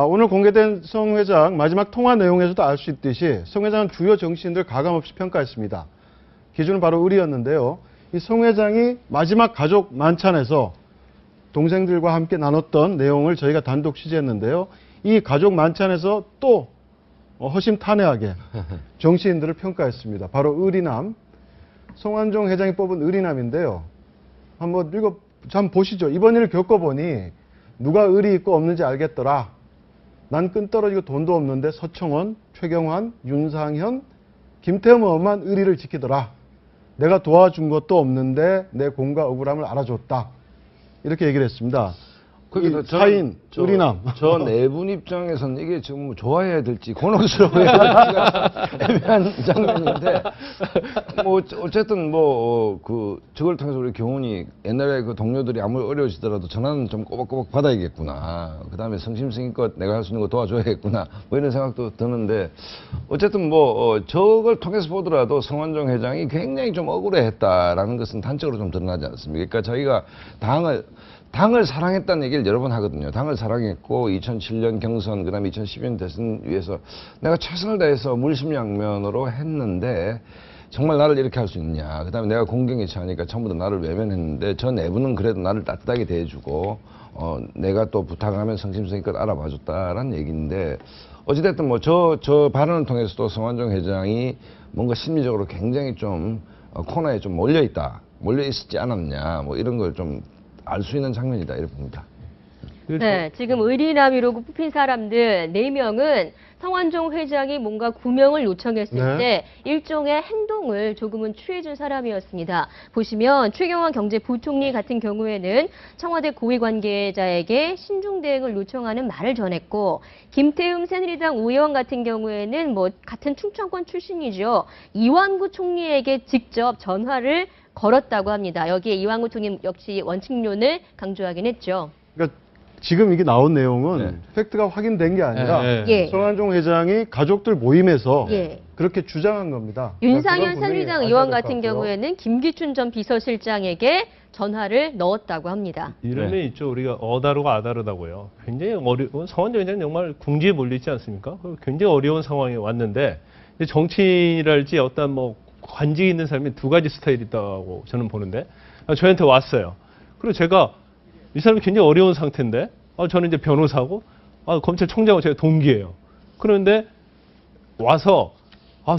오늘 공개된 성 회장 마지막 통화 내용에서도 알 수 있듯이 성 회장은 주요 정치인들 가감없이 평가했습니다. 기준은 바로 의리였는데요. 이 성 회장이 마지막 가족 만찬에서 동생들과 함께 나눴던 내용을 저희가 단독 취재했는데요. 이 가족 만찬에서 또 허심탄회하게 정치인들을 평가했습니다. 바로 의리남, 성완종 회장이 뽑은 의리남인데요. 한번 보시죠. 이번 일을 겪어보니 누가 의리 있고 없는지 알겠더라. 난 끈떨어지고 돈도 없는데 서청원, 최경환, 윤상현, 김태흠만 의리를 지키더라. 내가 도와준 것도 없는데 내 공과 억울함을 알아줬다. 이렇게 얘기를 했습니다. 사인, 의리남. 저 네 분 입장에서는 이게 지금 뭐 좋아해야 될지 곤혹스러워야 될지가 애매한 장면인데, 뭐 어쨌든 저걸 통해서 우리 경훈이 옛날에 그 동료들이 아무리 어려워지더라도 전화는 좀 꼬박꼬박 받아야겠구나. 그 다음에 성심성의껏 내가 할 수 있는 거 도와줘야겠구나. 뭐 이런 생각도 드는데, 어쨌든 저걸 통해서 보더라도 성완종 회장이 굉장히 좀 억울해했다라는 것은 단적으로 좀 드러나지 않습니까? 그러니까 자기가 당을 사랑했다는 얘기를 여러 번 하거든요. 당을 사랑했고 2007년 경선, 그다음에 2012년 대선 위해서 내가 최선을 다해서 물심양면으로 했는데 정말 나를 이렇게 할 수 있느냐. 그다음에 내가 공경에 처하니까 전부 다 나를 외면했는데 저 내부는 그래도 나를 따뜻하게 대해주고 내가 또 부탁하면 성심성의껏 알아봐줬다라는 얘기인데, 어찌됐든 저 발언을 통해서도 성완종 회장이 뭔가 심리적으로 굉장히 좀 코너에 좀 몰려 있었지 않았냐, 뭐 이런 걸 좀 알 수 있는 장면이다 이렇게 봅니다. 네, 지금 의리남이라고 뽑힌 사람들 4명은 성완종 회장이 뭔가 구명을 요청했을 때 일종의 행동을 조금은 취해준 사람이었습니다. 보시면 최경환 경제부총리 같은 경우에는 청와대 고위 관계자에게 신중 대응을 요청하는 말을 전했고, 김태흠 새누리당 의원 같은 경우에는 같은 충청권 출신이죠. 이완구 총리에게 직접 전화를 걸었다고 합니다. 여기에 이완구 총리 역시 원칙론을 강조하긴 했죠. 그러니까 지금 이게 나온 내용은 팩트가 확인된 게 아니라 성완종 회장이 가족들 모임에서 그렇게 주장한 겁니다. 윤상현 새누리당 의원 같은 경우에는 김기춘 전 비서실장에게 전화를 넣었다고 합니다. 이름에 있죠. 우리가 어다르고 아다르다고요. 굉장히 어려운, 성완종 회장은 정말 궁지에 몰리지 않습니까? 굉장히 어려운 상황에 왔는데, 정치인이랄지 어떤 관직이 있는 사람이 두 가지 스타일이 있다고 저는 보는데, 저한테 왔어요. 그리고 제가 이 사람이 굉장히 어려운 상태인데, 저는 이제 변호사고, 검찰총장하고 제가 동기예요. 그런데 와서,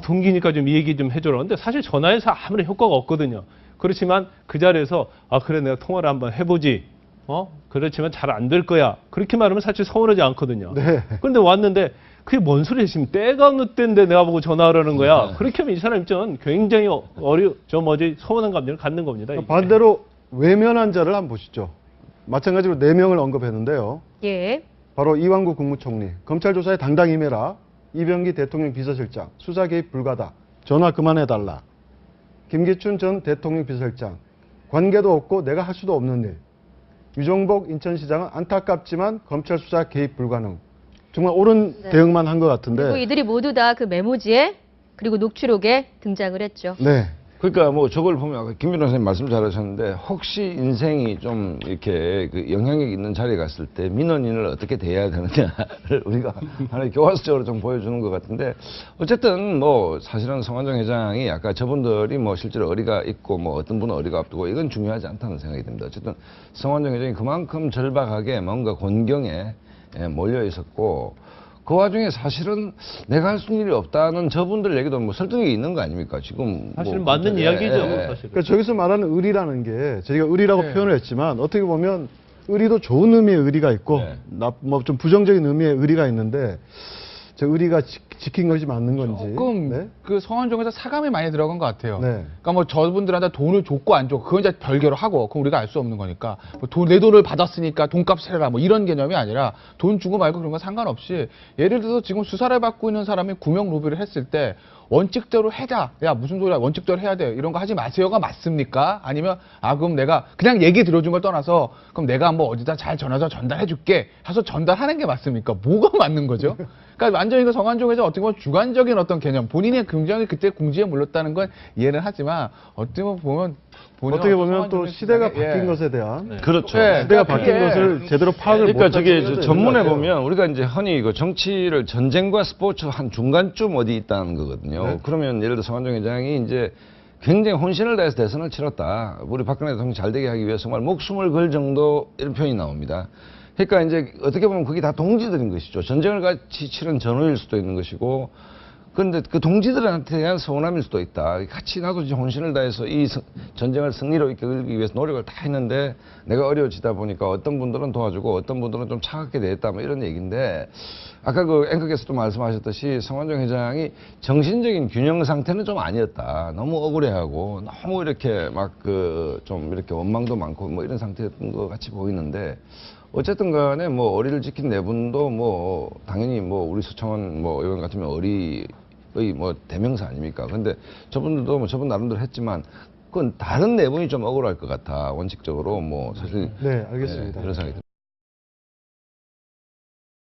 동기니까 좀 이 얘기 좀 해줘라. 근데 사실 전화해서 아무런 효과가 없거든요. 그렇지만 그 자리에서, 그래, 내가 통화를 한번 해보지. 그렇지만 잘 안 될 거야. 그렇게 말하면 사실 서운하지 않거든요. 그런데 왔는데, 그게 뭔 소리야. 지금 때가 어느 때인데 내가 보고 전화하라는 거야. 그렇게 하면 이 사람 입장은 굉장히 서운한 감정을 갖는 겁니다. 이게. 반대로 외면한 자를 한번 보시죠. 마찬가지로 4명을 언급했는데요. 바로 이완구 국무총리, 검찰 조사에 당당히 임해라. 이병기 대통령 비서실장, 수사 개입 불가다. 전화 그만해달라. 김기춘 전 대통령 비서실장, 관계도 없고 내가 할 수도 없는 일. 유정복 인천시장은 안타깝지만 검찰 수사 개입 불가능. 정말 옳은 대응만 한 것 같은데. 그리고 이들이 모두 다 그 메모지에 그리고 녹취록에 등장을 했죠. 그러니까 저걸 보면 아까 김 변호사님 말씀 잘하셨는데, 혹시 인생이 좀 이렇게 그 영향력 있는 자리에 갔을 때 민원인을 어떻게 대해야 되느냐를 우리가 하나의 교과서적으로 좀 보여주는 것 같은데, 어쨌든 사실은 성완종 회장이 아까 저분들이 실제로 어리가 있고 어떤 분은 어리가 없고 이건 중요하지 않다는 생각이 듭니다. 어쨌든 성완종 회장이 그만큼 절박하게 뭔가 곤경에 몰려 있었고, 그 와중에 사실은 내가 할 수 있는 일이 없다는 저분들 얘기도 설득력이 있는 거 아닙니까? 지금 사실 맞는 이야기죠. 사실은. 그러니까 저기서 말하는 의리라는 게 저희가 의리라고 표현을 했지만 어떻게 보면 의리도 좋은 의미의 의리가 있고 좀 부정적인 의미의 의리가 있는데, 저 의리가 지킨 것이 맞는 건지. 조금 그 성완종 회장 사감이 많이 들어간 것 같아요. 그러니까 저분들한테 돈을 줬고 안 줬고 그건 이제 별개로 하고, 그건 우리가 알 수 없는 거니까 내 돈을 받았으니까 돈값 해라 이런 개념이 아니라, 돈 주고 말고 그런 거 상관없이, 예를 들어서 지금 수사를 받고 있는 사람이 구명 로비를 했을 때 원칙대로 해자. 야, 무슨 소리야. 원칙대로 해야 돼. 이런 거 하지 마세요가 맞습니까? 아니면 그럼 내가 그냥 얘기 들어준 걸 떠나서 그럼 내가 어디다 잘 전화해서 전달해 줄게 해서 전달하는 게 맞습니까? 뭐가 맞는 거죠? 그러니까 완전히 그 성완종 회장 어떻게 보면 주관적인 어떤 개념, 본인의 긍정이 그때 궁지에 물렀다는 건 이해는 하지만 어떻게 보면 어떻게 보면 또 성완종 시대가 회장의, 바뀐 예. 것에 대한 그렇죠. 네. 시대가 그러니까 바뀐 그게- 것을 제대로 파악을 그러니까 못한 저게 측면도 전문에 있는 것 같아요. 보면 우리가 이제 흔히 그 정치를 전쟁과 스포츠 한 중간쯤 어디 있다는 거거든요. 네. 그러면 예를 들어 성완종 회장이 이제 굉장히 혼신을 다해서 대선을 치렀다. 우리 박근혜 대통령 잘 되게 하기 위해서 정말 목숨을 걸 정도 이런 표현이 나옵니다. 그러니까 이제 어떻게 보면 그게 다 동지들인 것이죠. 전쟁을 같이 치른 전우일 수도 있는 것이고, 그런데 그 동지들한테 대한 서운함일 수도 있다. 같이 나도 이제 혼신을 다해서 이 전쟁을 승리로 이끌기 위해서 노력을 다 했는데 내가 어려워지다 보니까 어떤 분들은 도와주고 어떤 분들은 좀 차갑게 대했다 뭐 이런 얘기인데, 아까 그 앵커께서도 말씀하셨듯이 성완종 회장이 정신적인 균형 상태는 좀 아니었다. 너무 억울해하고 너무 이렇게 막 그 좀 이렇게 원망도 많고 뭐 이런 상태였던 것 같이 보이는데, 어쨌든 간에 뭐 어리를 지킨 네 분도 뭐 당연히 뭐 우리 서청원 뭐 의원 같으면 어리의 뭐 대명사 아닙니까? 근데 저분들도 뭐 저분 나름대로 했지만 그건 다른 네 분이 좀 억울할 것 같아. 원칙적으로 뭐 사실 네, 알겠습니다. 그런 생각이 듭니다.